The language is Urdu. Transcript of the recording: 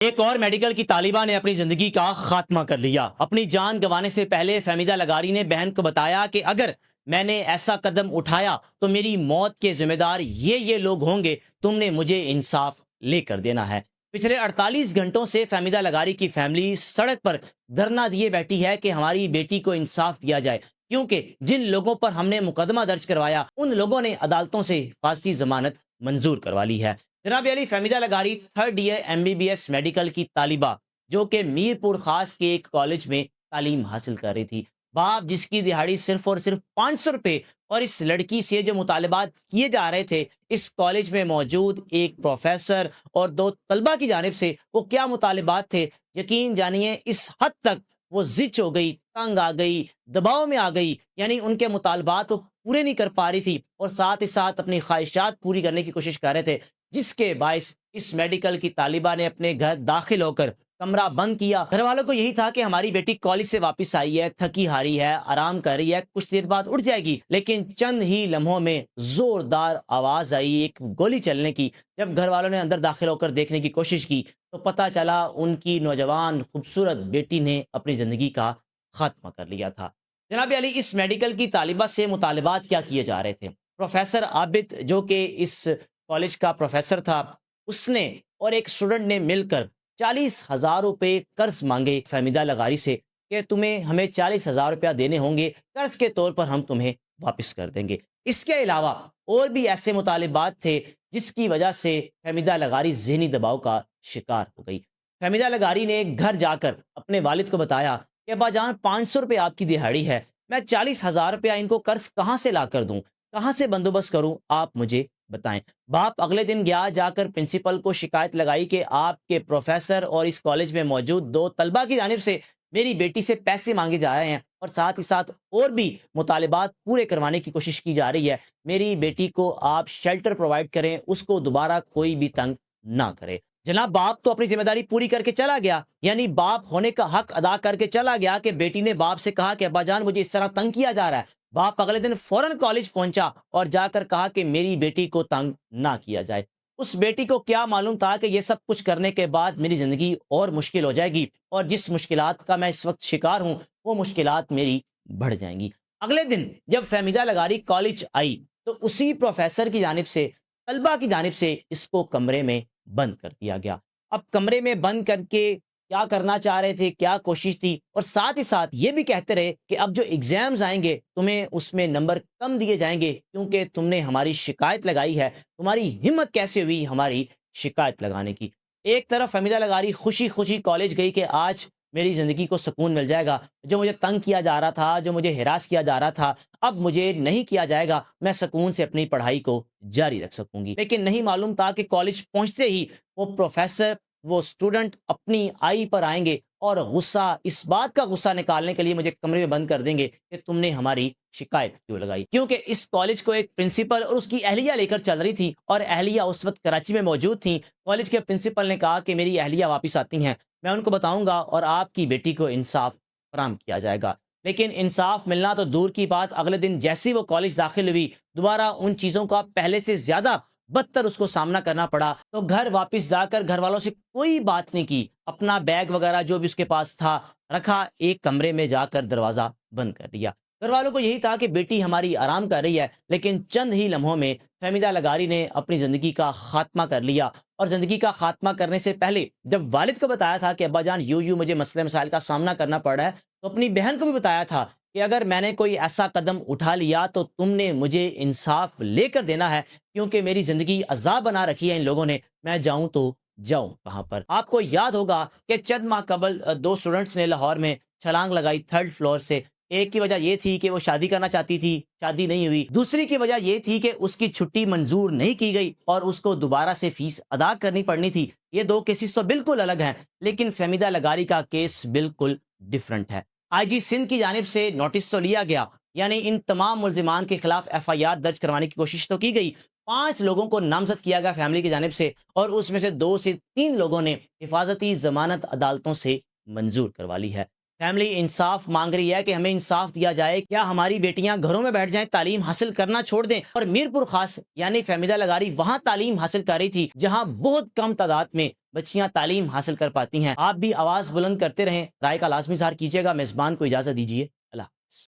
ایک اور میڈیکل کی طالبہ نے اپنی زندگی کا خاتمہ کر لیا۔ اپنی جان گنوانے سے پہلے فہمیدہ لغاری نے بہن کو بتایا کہ اگر میں نے ایسا قدم اٹھایا تو میری موت کے ذمہ دار یہ لوگ ہوں گے، تم نے مجھے انصاف لے کر دینا ہے۔ پچھلے 48 گھنٹوں سے فہمیدہ لغاری کی فیملی سڑک پر دھرنا دیے بیٹھی ہے کہ ہماری بیٹی کو انصاف دیا جائے، کیونکہ جن لوگوں پر ہم نے مقدمہ درج کروایا ان لوگوں نے عدالتوں سے حفاظتی ضمانت منظور کروا لی ہے۔ جناب علی، فہمیدہ لغاری 3rd ایئر MBBS میڈیکل کی طالبہ جو کہ میر پور خاص کے ایک کالج میں تعلیم حاصل کر رہی تھی، باپ جس کی دہاڑی صرف اور صرف 500 روپے، اور اس لڑکی سے جو مطالبات کیے جا رہے تھے اس کالج میں موجود ایک پروفیسر اور 2 طلبہ کی جانب سے، وہ کیا مطالبات تھے یقین جانیے اس حد تک وہ زچ ہو گئی، تنگ آ گئی، دباؤ میں آ گئی، یعنی ان کے مطالبات وہ پورے نہیں کر پا رہی تھی اور ساتھ ہی ساتھ اپنی خواہشات پوری کرنے کی کوشش کر رہے تھے، جس کے باعث اس میڈیکل کی طالبہ نے اپنے گھر داخل ہو کر کمرہ بند کیا۔ گھر والوں کو یہی تھا کہ ہماری بیٹی کالج سے واپس آئی ہے، تھکی ہاری ہے، آرام کر رہی ہے، کچھ دیر بعد اٹھ جائے گی، لیکن چند ہی لمحوں میں زوردار آواز آئی ایک گولی چلنے کی۔ جب گھر والوں نے اندر داخل ہو کر دیکھنے کی کوشش کی تو پتہ چلا ان کی نوجوان خوبصورت بیٹی نے اپنی زندگی کا خاتمہ کر لیا تھا۔ جناب علی، اس میڈیکل کی طالبہ سے مطالبات کیا کیے جا رہے تھے؟ پروفیسر عابد جو کہ اس کالج کا پروفیسر تھا، اس نے اور ایک اسٹوڈنٹ نے مل کر 40,000 روپے قرض مانگے فہمیدہ لغاری سے کہ تمہیں ہمیں 40,000 روپیہ دینے ہوں گے، قرض کے طور پر ہم تمہیں واپس کر دیں گے۔ اس کے علاوہ اور بھی ایسے مطالبات تھے جس کی وجہ سے فہمیدہ لغاری ذہنی دباؤ کا شکار ہو گئی۔ فہمیدہ لغاری نے گھر جا کر اپنے والد کو بتایا کہ ابا جان 500 روپے آپ کی دہاڑی ہے، میں 40,000 روپیہ ان کو قرض کہاں سے لا کر دوں، کہاں سے بندوبست کروں، آپ مجھے بتائیں۔ باپ اگلے دن گیا، جا کر پرنسپل کو شکایت لگائی کہ آپ کے پروفیسر اور اس کالج میں موجود 2 طلبہ کی جانب سے میری بیٹی سے پیسے مانگے جا رہے ہیں اور ساتھ ہی ساتھ اور بھی مطالبات پورے کروانے کی کوشش کی جا رہی ہے، میری بیٹی کو آپ شیلٹر پرووائڈ کریں، اس کو دوبارہ کوئی بھی تنگ نہ کرے۔ جناب باپ تو اپنی ذمہ داری پوری کر کے چلا گیا، یعنی باپ ہونے کا حق ادا کر کے چلا گیا کہ بیٹی نے باپ سے کہا کہ ابا جان مجھے اس طرح تنگ کیا جا رہا ہے۔ باپ اگلے دن فوراً کالج پہنچا اور جا کر کہا کہ میری بیٹی کو تنگ نہ کیا جائے۔ اس بیٹی کو کیا معلوم تھا کہ یہ سب کچھ کرنے کے بعد میری زندگی اور مشکل ہو جائے گی اور جس مشکلات کا میں اس وقت شکار ہوں وہ مشکلات میری بڑھ جائیں گی۔ اگلے دن جب فہمیدہ لغاری کالج آئی تو اسی پروفیسر کی جانب سے، طلبہ کی جانب سے اس کو کمرے میں بند کر دیا گیا۔ اب کمرے میں بند کر کے کیا کرنا چاہ رہے تھے، کیا کوشش تھی، اور ساتھ ہی ساتھ یہ بھی کہتے رہے کہ اب جو ایگزامز آئیں گے تمہیں اس میں نمبر کم دیے جائیں گے کیونکہ تم نے ہماری شکایت لگائی ہے، تمہاری ہمت کیسے ہوئی ہماری شکایت لگانے کی۔ ایک طرف فہمیدہ لغاری خوشی خوشی کالج گئی کہ آج میری زندگی کو سکون مل جائے گا، جو مجھے تنگ کیا جا رہا تھا، جو مجھے ہراس کیا جا رہا تھا، اب مجھے نہیں کیا جائے گا، میں سکون سے اپنی پڑھائی کو جاری رکھ سکوں گی۔ لیکن نہیں معلوم تھا کہ کالج پہنچتے ہی وہ پروفیسر، وہ اسٹوڈنٹ اپنی آئی پر آئیں گے اور غصہ، اس بات کا غصہ نکالنے کے لیے مجھے کمرے میں بند کر دیں گے کہ تم نے ہماری شکایت کیوں لگائی، کیونکہ اس کالج کو ایک پرنسپل اور اس کی اہلیہ لے کر چل رہی تھی اور اہلیہ اس وقت کراچی میں موجود تھیں۔ کالج کے پرنسپل نے کہا کہ میری اہلیہ واپس آتی ہیں، میں ان کو بتاؤں گا اور آپ کی بیٹی کو انصاف فراہم کیا جائے گا۔ لیکن انصاف ملنا تو دور کی بات، اگلے دن جیسی وہ کالج داخل ہوئی دوبارہ ان چیزوں کا پہلے سے زیادہ بدتر اس کو سامنا کرنا پڑا، تو گھر واپس جا کر گھر والوں سے کوئی بات نہیں کی، اپنا بیگ وغیرہ جو بھی اس کے پاس تھا رکھا، ایک کمرے میں جا کر دروازہ بند کر دیا۔ گھر والوں کو یہی تھا کہ بیٹی ہماری آرام کر رہی ہے، لیکن چند ہی لمحوں میں فہمیدہ لغاری نے اپنی زندگی کا خاتمہ کر لیا، اور زندگی کا خاتمہ کرنے سے پہلے جب والد کو بتایا تھا کہ ابا جان یوں مجھے مسئلے مسائل کا سامنا کرنا پڑ رہا ہے، تو اپنی بہن کو بھی بتایا تھا کہ اگر میں نے کوئی ایسا قدم اٹھا لیا تو تم نے مجھے انصاف لے کر دینا ہے، کیونکہ میری زندگی عذاب بنا رکھی ہے ان لوگوں نے، میں جاؤں تو جاؤں کہاں پر۔ آپ کو یاد ہوگا کہ چند ماہ قبل 2 اسٹوڈنٹس نے لاہور میں چھلانگ لگائی 3rd فلور سے۔ ایک کی وجہ یہ تھی کہ وہ شادی کرنا چاہتی تھی، شادی نہیں ہوئی۔ دوسری کی وجہ یہ تھی کہ اس کی چھٹی منظور نہیں کی گئی اور اس کو دوبارہ سے فیس ادا کرنی پڑنی تھی۔ یہ 2 کیسز تو بالکل الگ ہیں، لیکن فہمیدہ لغاری کا کیس بالکل ڈیفرنٹ ہے۔ IG سندھ کی جانب سے نوٹس تو لیا گیا، یعنی ان تمام ملزمان کے خلاف FIR درج کروانے کی کوشش تو کی گئی، 5 لوگوں کو نامزد کیا گیا فیملی کی جانب سے، اور اس میں سے 2 سے 3 لوگوں نے حفاظتی ضمانت عدالتوں سے منظور کروا لی ہے۔ فیملی انصاف مانگ رہی ہے کہ ہمیں انصاف دیا جائے، کیا ہماری بیٹیاں گھروں میں بیٹھ جائیں، تعلیم حاصل کرنا چھوڑ دیں؟ اور میر پور خاص یعنی فہمیدہ لغاری وہاں تعلیم حاصل کر رہی تھی جہاں بہت کم تعداد میں بچیاں تعلیم حاصل کر پاتی ہیں۔ آپ بھی آواز بلند کرتے رہیں، رائے کا لازمی اظہار کیجیے گا۔ میزبان کو اجازت دیجیے۔